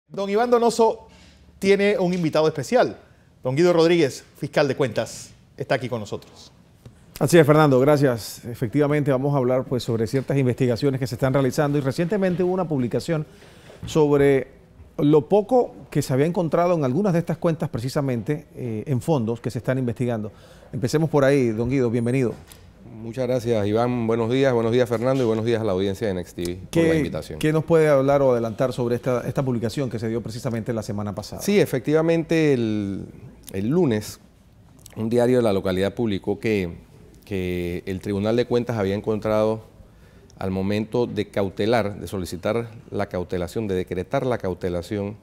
Don Iván Donoso tiene un invitado especial. Don Guido Rodríguez, fiscal de cuentas, está aquí con nosotros. Así es, Fernando, gracias. Efectivamente vamos a hablar sobre ciertas investigaciones que se están realizando y recientemente hubo una publicación sobre lo poco que se había encontrado en algunas de estas cuentas precisamente en fondos que se están investigando. Empecemos por ahí, don Guido, bienvenido. Muchas gracias, Iván. Buenos días Fernando, y buenos días a la audiencia de NextTV por la invitación. ¿Qué nos puede hablar o adelantar sobre esta publicación que se dio precisamente la semana pasada? Sí, efectivamente el lunes un diario de la localidad publicó que el Tribunal de Cuentas había encontrado al momento de cautelar, de solicitar la cautelación, de decretar la cautelación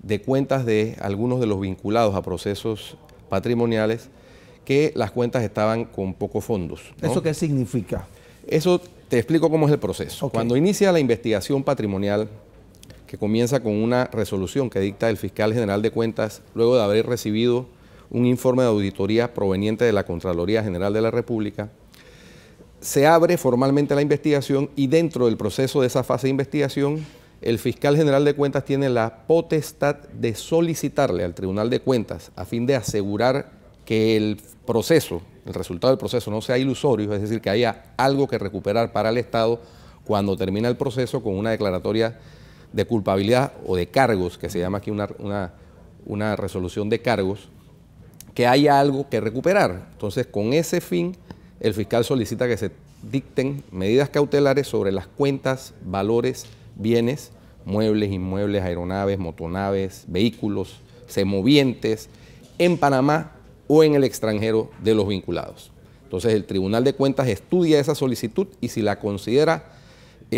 de cuentas de algunos de los vinculados a procesos patrimoniales, que las cuentas estaban con pocos fondos, ¿no? ¿Eso qué significa? Eso te explico cómo es el proceso. Okay. Cuando inicia la investigación patrimonial, que comienza con una resolución que dicta el fiscal general de cuentas, luego de haber recibido un informe de auditoría proveniente de la Contraloría General de la República, se abre formalmente la investigación y dentro del proceso de esa fase de investigación, el fiscal general de cuentas tiene la potestad de solicitarle al Tribunal de Cuentas, a fin de asegurar que el proceso, el resultado del proceso no sea ilusorio, es decir, que haya algo que recuperar para el Estado cuando termina el proceso con una declaratoria de culpabilidad o de cargos, que se llama aquí una resolución de cargos, que haya algo que recuperar. Entonces, con ese fin, el fiscal solicita que se dicten medidas cautelares sobre las cuentas, valores, bienes, muebles, inmuebles, aeronaves, motonaves, vehículos, semovientes, en Panamá o en el extranjero de los vinculados. Entonces el Tribunal de Cuentas estudia esa solicitud y si la considera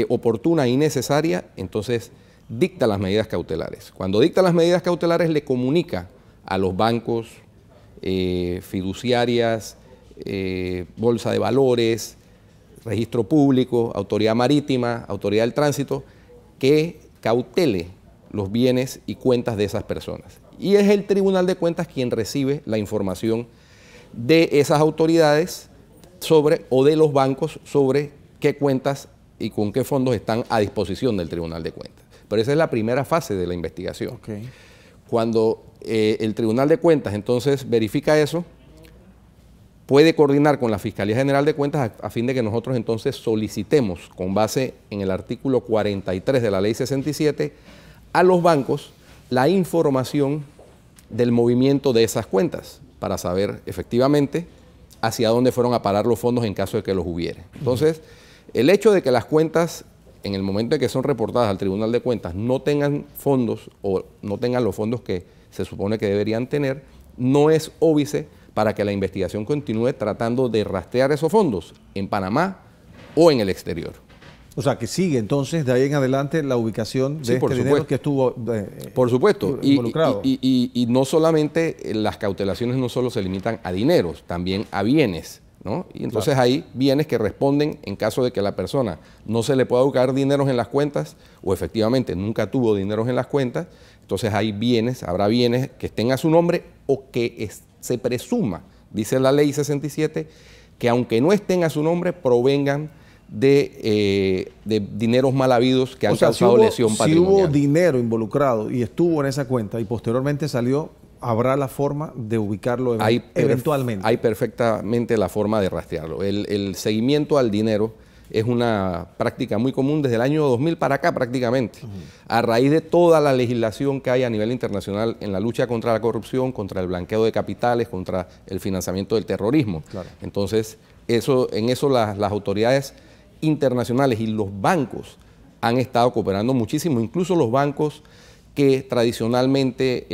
oportuna y necesaria, entonces dicta las medidas cautelares. Cuando dicta las medidas cautelares le comunica a los bancos, fiduciarias, bolsa de valores, registro público, autoridad marítima, autoridad del tránsito, que cautele los bienes y cuentas de esas personas. Y es el Tribunal de Cuentas quien recibe la información de esas autoridades o de los bancos sobre qué cuentas y con qué fondos están a disposición del Tribunal de Cuentas. Pero esa es la primera fase de la investigación. Okay. Cuando el Tribunal de Cuentas entonces verifica eso, puede coordinar con la Fiscalía General de Cuentas a fin de que nosotros entonces solicitemos, con base en el artículo 43 de la Ley 67, a los bancos la información del movimiento de esas cuentas para saber efectivamente hacia dónde fueron a parar los fondos en caso de que los hubiere. Entonces, el hecho de que las cuentas, en el momento en que son reportadas al Tribunal de Cuentas, no tengan fondos o no tengan los fondos que se supone que deberían tener, no es óbice para que la investigación continúe tratando de rastrear esos fondos en Panamá o en el exterior. O sea, que sigue entonces de ahí en adelante la ubicación de este dinero que estuvo por supuesto, involucrado. Y no solamente las cautelaciones no solo se limitan a dineros, también a bienes, ¿no? Y entonces hay bienes que responden en caso de que la persona no se le pueda buscar dineros en las cuentas o efectivamente nunca tuvo dineros en las cuentas, entonces hay bienes, habrá bienes que estén a su nombre o que se presuma, dice la Ley 67, que aunque no estén a su nombre, provengan de dineros mal habidos que han causado lesión patrimonial. Si hubo dinero involucrado y estuvo en esa cuenta y posteriormente salió, ¿habrá la forma de ubicarlo eventualmente? Hay perfectamente la forma de rastrearlo. El seguimiento al dinero es una práctica muy común desde el año 2000 para acá prácticamente, a raíz de toda la legislación que hay a nivel internacional en la lucha contra la corrupción, contra el blanqueo de capitales, contra el financiamiento del terrorismo. Claro. Entonces, en eso las autoridades internacionales y los bancos han estado cooperando muchísimo, incluso los bancos que tradicionalmente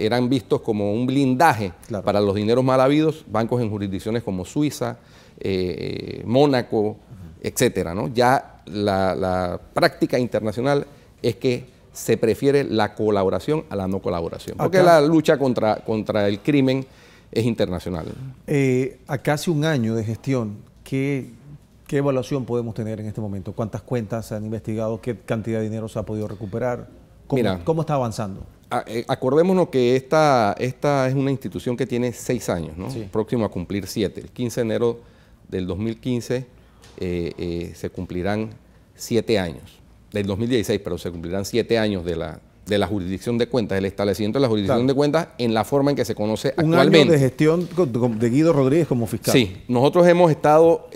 eran vistos como un blindaje para los dineros mal habidos, bancos en jurisdicciones como Suiza, Mónaco, etcétera, ¿no? Ya la práctica internacional es que se prefiere la colaboración a la no colaboración, porque la lucha contra el crimen es internacional. A casi un año de gestión, ¿qué evaluación podemos tener en este momento? ¿Cuántas cuentas se han investigado? ¿Qué cantidad de dinero se ha podido recuperar? ¿Cómo está avanzando? Acordémonos que esta es una institución que tiene 6 años, ¿no? Sí. Próximo a cumplir 7. El 15 de enero del 2015 se cumplirán 7 años. Del 2016, pero se cumplirán 7 años de de la jurisdicción de cuentas, el establecimiento de la jurisdicción de cuentas en la forma en que se conoce Un actualmente. año de gestión de Guido Rodríguez como fiscal. Sí, nosotros hemos estado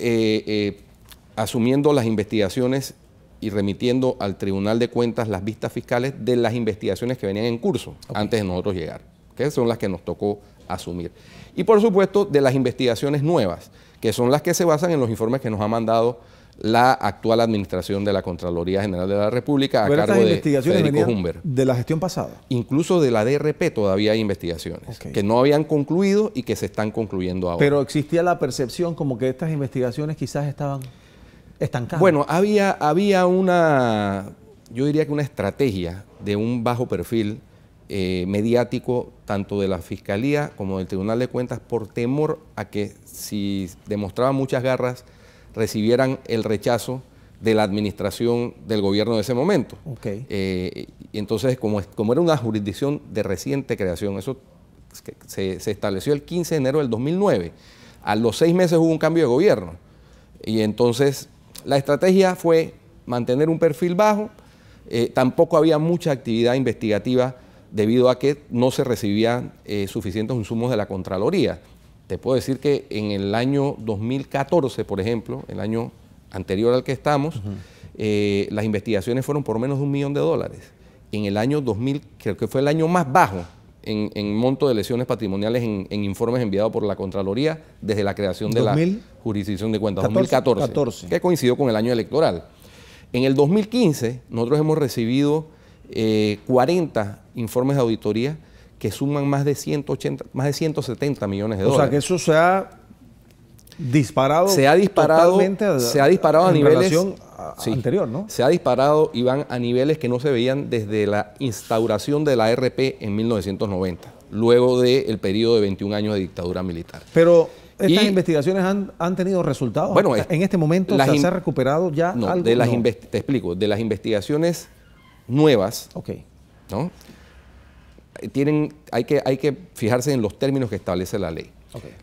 asumiendo las investigaciones y remitiendo al Tribunal de Cuentas las vistas fiscales de las investigaciones que venían en curso antes de nosotros llegar, que son las que nos tocó asumir. Y por supuesto de las investigaciones nuevas, que son las que se basan en los informes que nos ha mandado la actual administración de la Contraloría General de la República a cargo de Federico Humbert. ¿De la gestión pasada? Incluso de la DRP todavía hay investigaciones que no habían concluido y que se están concluyendo ahora. Pero existía la percepción como que estas investigaciones quizás estaban estancadas. Bueno, había una, yo diría que una estrategia de un bajo perfil mediático tanto de la Fiscalía como del Tribunal de Cuentas por temor a que si demostraban muchas garras recibieran el rechazo de la administración del gobierno de ese momento. Entonces, como era una jurisdicción de reciente creación, eso se estableció el 15 de enero del 2009. A los 6 meses hubo un cambio de gobierno. Y entonces la estrategia fue mantener un perfil bajo. Tampoco había mucha actividad investigativa debido a que no se recibían suficientes insumos de la Contraloría. Te puedo decir que en el año 2014, por ejemplo, el año anterior al que estamos, las investigaciones fueron por menos de $1 millón. En el año 2000, creo que fue el año más bajo en monto de lesiones patrimoniales en informes enviados por la Contraloría desde la creación de la jurisdicción de cuentas, 2014, que coincidió con el año electoral. En el 2015, nosotros hemos recibido 40 informes de auditoría que suman más de 170 millones de dólares. O sea, que eso se ha disparado. Se ha disparado a niveles anterior, ¿no? Se ha disparado y van a niveles que no se veían desde la instauración de la ARP en 1990, luego del periodo de 21 años de dictadura militar. Pero estas investigaciones han tenido resultados. Bueno, en este momento se ha recuperado ya algo. Te explico, de las investigaciones nuevas, ¿no? Hay que fijarse en los términos que establece la ley.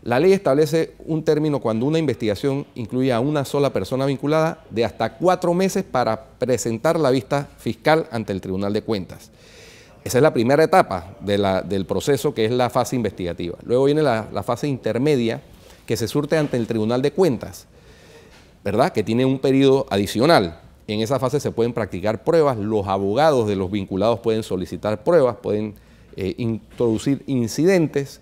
La ley establece un término cuando una investigación incluye a una sola persona vinculada de hasta 4 meses para presentar la vista fiscal ante el Tribunal de Cuentas. Esa es la primera etapa del proceso, que es la fase investigativa. Luego viene la fase intermedia, que se surte ante el Tribunal de Cuentas, ¿verdad? Que tiene un periodo adicional. En esa fase se pueden practicar pruebas, los abogados de los vinculados pueden solicitar pruebas, pueden introducir incidentes,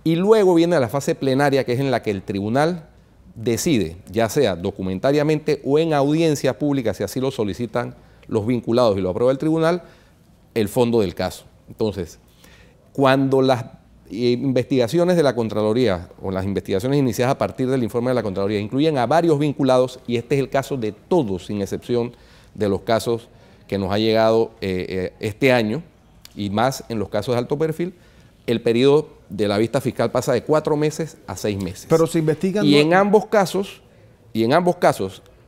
y luego viene la fase plenaria, que es en la que el tribunal decide, ya sea documentariamente o en audiencia pública, si así lo solicitan los vinculados y lo aprueba el tribunal, el fondo del caso. Entonces, cuando las investigaciones de la Contraloría o las investigaciones iniciadas a partir del informe de la Contraloría incluyen a varios vinculados, y este es el caso de todos, sin excepción de los casos que nos ha llegado este año, y más en los casos de alto perfil, el periodo de la vista fiscal pasa de 4 meses a 6 meses. Pero se investigan... Y en ambos casos,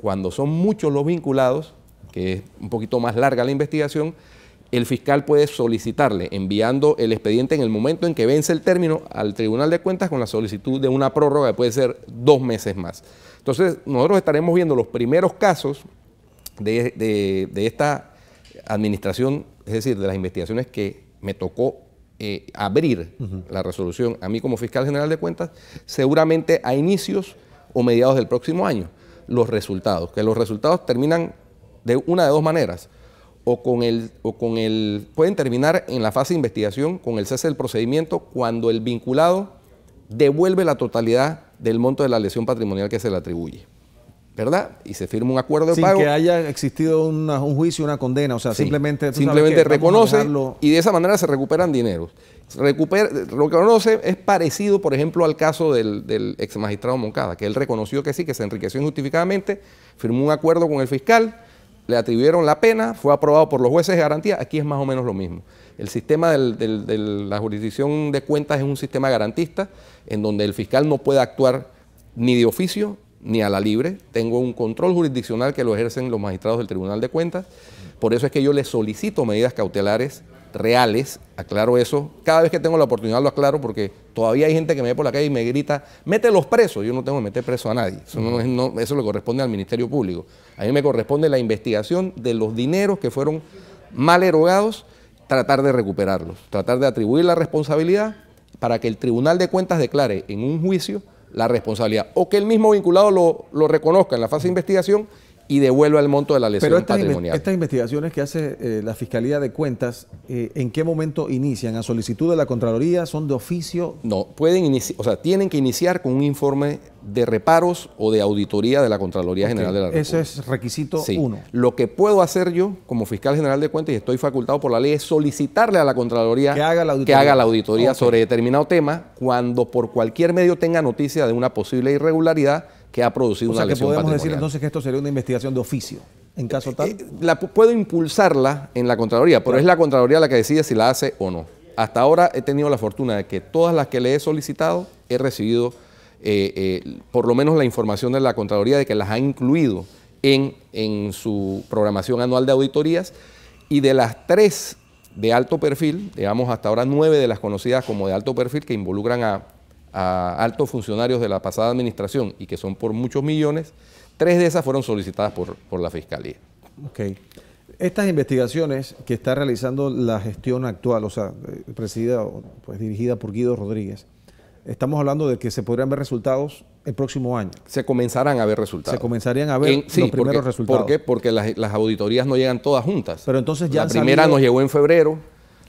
cuando son muchos los vinculados, que es un poquito más larga la investigación, el fiscal puede solicitarle, enviando el expediente en el momento en que vence el término al Tribunal de Cuentas con la solicitud de una prórroga que puede ser 2 meses más. Entonces, nosotros estaremos viendo los primeros casos de esta administración, es decir, de las investigaciones que me tocó abrir la resolución a mí como fiscal general de cuentas, seguramente a inicios o mediados del próximo año. Los resultados terminan de una de 2 maneras, pueden terminar en la fase de investigación con el cese del procedimiento cuando el vinculado devuelve la totalidad del monto de la lesión patrimonial que se le atribuye, ¿verdad? Y se firma un acuerdo de pago. Sin que haya existido un juicio, una condena, o sea, sí, simplemente reconoce y de esa manera se recuperan dineros. Lo que reconoce es parecido, por ejemplo, al caso del ex magistrado Moncada, que él reconoció que sí, que se enriqueció injustificadamente, firmó un acuerdo con el fiscal, le atribuyeron la pena, fue aprobado por los jueces de garantía. Aquí es más o menos lo mismo. El sistema de la jurisdicción de cuentas es un sistema garantista en donde el fiscal no puede actuar ni de oficio ni a la libre. Tengo un control jurisdiccional que lo ejercen los magistrados del Tribunal de Cuentas. Por eso es que yo les solicito medidas cautelares reales, aclaro eso. Cada vez que tengo la oportunidad lo aclaro, porque todavía hay gente que me ve por la calle y me grita, mételos presos. Yo no tengo que meter preso a nadie. Eso le corresponde al Ministerio Público. A mí me corresponde la investigación de los dineros que fueron mal erogados tratar de recuperarlos, tratar de atribuir la responsabilidad para que el Tribunal de Cuentas declare en un juicio la responsabilidad o que el mismo vinculado lo reconozca en la fase de investigación y devuelva el monto de la lesión patrimonial. Estas investigaciones que hace la Fiscalía de Cuentas, ¿en qué momento inician? ¿A solicitud de la Contraloría? ¿Son de oficio? No, pueden iniciar, o sea, tienen que iniciar con un informe de reparos o de auditoría de la Contraloría General de la República. Ese es requisito 1. Lo que puedo hacer yo como fiscal general de cuentas, y estoy facultado por la ley, es solicitarle a la Contraloría que haga la auditoría, sobre determinado tema cuando por cualquier medio tenga noticia de una posible irregularidad que ha producido una lesión patrimonial. Podemos decir entonces que esto sería una investigación de oficio, en caso tal. Puedo impulsarla en la Contraloría, pero es la Contraloría la que decide si la hace o no. Hasta ahora he tenido la fortuna de que todas las que le he solicitado he recibido por lo menos la información de la Contraloría de que las ha incluido en su programación anual de auditorías, y de las 3 de alto perfil, digamos hasta ahora 9 de las conocidas como de alto perfil que involucran a altos funcionarios de la pasada administración y que son por muchos millones, 3 de esas fueron solicitadas por la Fiscalía. Ok. Estas investigaciones que está realizando la gestión actual, o sea, presidida, pues dirigida por Guido Rodríguez, estamos hablando de que se podrían ver resultados el próximo año. Se comenzarán a ver resultados. Se comenzarían a ver los primeros resultados. ¿Por qué? Porque las auditorías no llegan todas juntas. Pero entonces ya la primera nos llegó en febrero,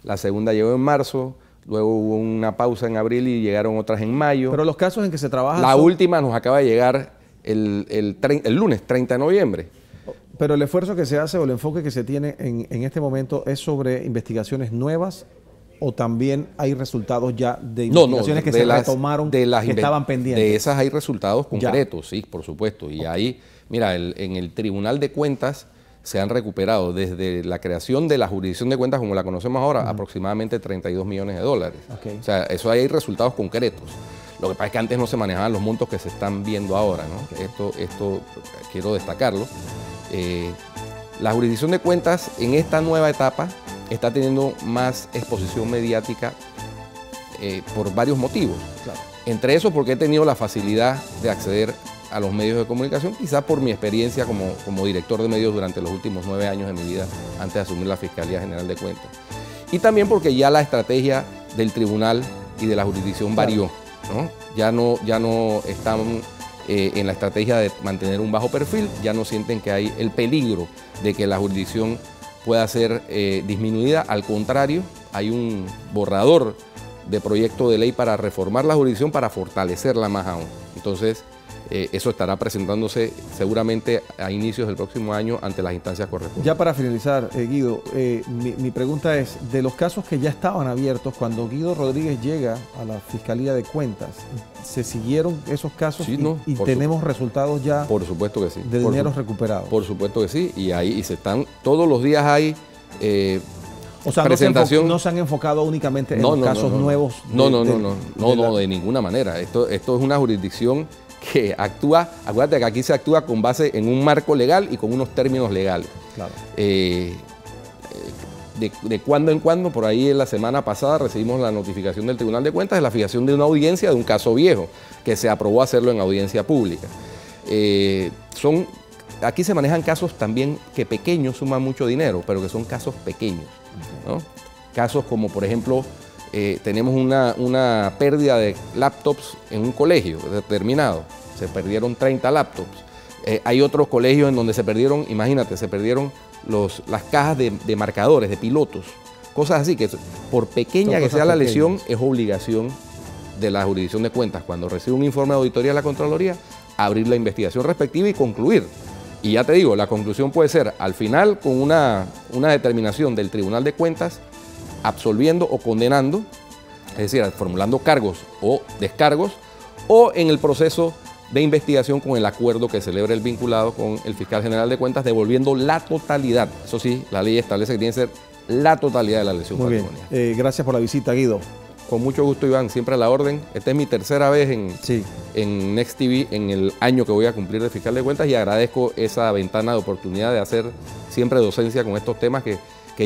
la segunda llegó en marzo, luego hubo una pausa en abril y llegaron otras en mayo. Pero los casos en que se trabaja... La última nos acaba de llegar el lunes, 30 de noviembre. Pero el esfuerzo que se hace o el enfoque que se tiene en este momento es sobre investigaciones nuevas, ¿o también hay resultados ya de investigaciones que se retomaron, que estaban pendientes? De esas hay resultados concretos, sí, por supuesto. Y ahí, mira, en el Tribunal de Cuentas se han recuperado desde la creación de la jurisdicción de cuentas como la conocemos ahora, aproximadamente 32 millones de dólares. Okay. O sea, eso hay resultados concretos. Lo que pasa es que antes no se manejaban los montos que se están viendo ahora, ¿no? Okay. Esto quiero destacarlo. La jurisdicción de cuentas en esta nueva etapa está teniendo más exposición mediática por varios motivos. Claro. Entre esos porque he tenido la facilidad de acceder a los medios de comunicación, quizás por mi experiencia como director de medios durante los últimos 9 años de mi vida antes de asumir la Fiscalía General de Cuentas. Y también porque ya la estrategia del tribunal y de la jurisdicción varió, ¿no? Ya no están en la estrategia de mantener un bajo perfil, ya no sienten que hay el peligro de que la jurisdicción pueda ser disminuida. Al contrario, hay un borrador de proyecto de ley para reformar la jurisdicción, para fortalecerla más aún. Entonces, eso estará presentándose seguramente a inicios del próximo año ante las instancias correspondientes. Ya para finalizar, Guido, mi pregunta es, de los casos que ya estaban abiertos, cuando Guido Rodríguez llega a la Fiscalía de Cuentas, ¿se siguieron esos casos? Sí, no, y tenemos resultados ya? Por supuesto que sí. ¿De dinero recuperado? Por supuesto que sí, y ahí se están, todos los días hay o sea, presentación. No se han enfocado únicamente en los casos nuevos. No, de ninguna manera. Esto es una jurisdicción que actúa, acuérdate que aquí se actúa con base en un marco legal y con unos términos legales. Claro. De cuando en cuando, por ahí en la semana pasada recibimos la notificación del Tribunal de Cuentas de la fijación de una audiencia de un caso viejo, que se aprobó hacerlo en audiencia pública. Aquí se manejan casos también que pequeños suman mucho dinero, pero que son casos pequeños, ¿no? Casos como, por ejemplo, tenemos una pérdida de laptops en un colegio determinado. Se perdieron 30 laptops. Hay otros colegios en donde se perdieron, imagínate, se perdieron las cajas de marcadores, de pilotos. Cosas así que, por pequeña que sea la lesión, es obligación de la jurisdicción de cuentas, cuando recibe un informe de auditoría de la Contraloría, abrir la investigación respectiva y concluir. Y ya te digo, la conclusión puede ser al final con una determinación del Tribunal de Cuentas absolviendo o condenando, es decir, formulando cargos o descargos, o en el proceso de investigación con el acuerdo que celebre el vinculado con el fiscal general de cuentas, devolviendo la totalidad. Eso sí, la ley establece que tiene que ser la totalidad de la lesión patrimonial. Muy bien, gracias por la visita, Guido. Con mucho gusto, Iván, siempre a la orden. Esta es mi tercera vez en Next TV en el año que voy a cumplir de fiscal de cuentas, y agradezco esa ventana de oportunidad de hacer siempre docencia con estos temas que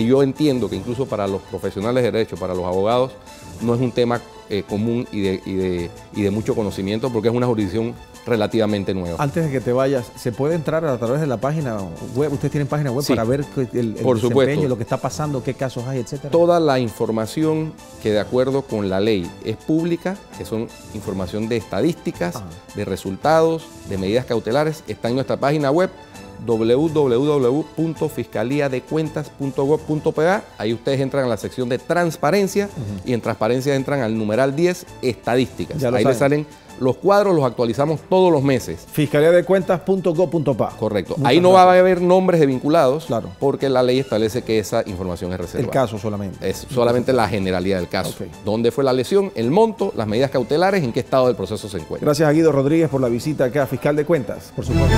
yo entiendo que incluso para los profesionales de derecho, para los abogados, no es un tema común y de mucho conocimiento, porque es una jurisdicción relativamente nueva. Antes de que te vayas, ¿se puede entrar a través de la página web? ¿Ustedes tienen página web Sí, para ver el por desempeño, supuesto. lo que está pasando, qué casos hay, etcétera? Toda la información que de acuerdo con la ley es pública, que son información de estadísticas, de resultados, de medidas cautelares, está en nuestra página web www.fiscaliadecuentas.gov.pa. Ahí ustedes entran a la sección de transparencia y en transparencia entran al numeral 10, estadísticas. Ya lo Ahí les salen los cuadros, los actualizamos todos los meses. Fiscaliadecuentas.gov.pa. Correcto. Muchas Ahí no gracias. va a haber nombres de vinculados, Claro. porque la ley establece que esa información es reservada. El caso solamente. Es solamente la generalidad del caso. Ok. ¿Dónde fue la lesión? El monto, las medidas cautelares, en qué estado del proceso se encuentra. Gracias a Guido Rodríguez por la visita acá, fiscal de cuentas, por supuesto.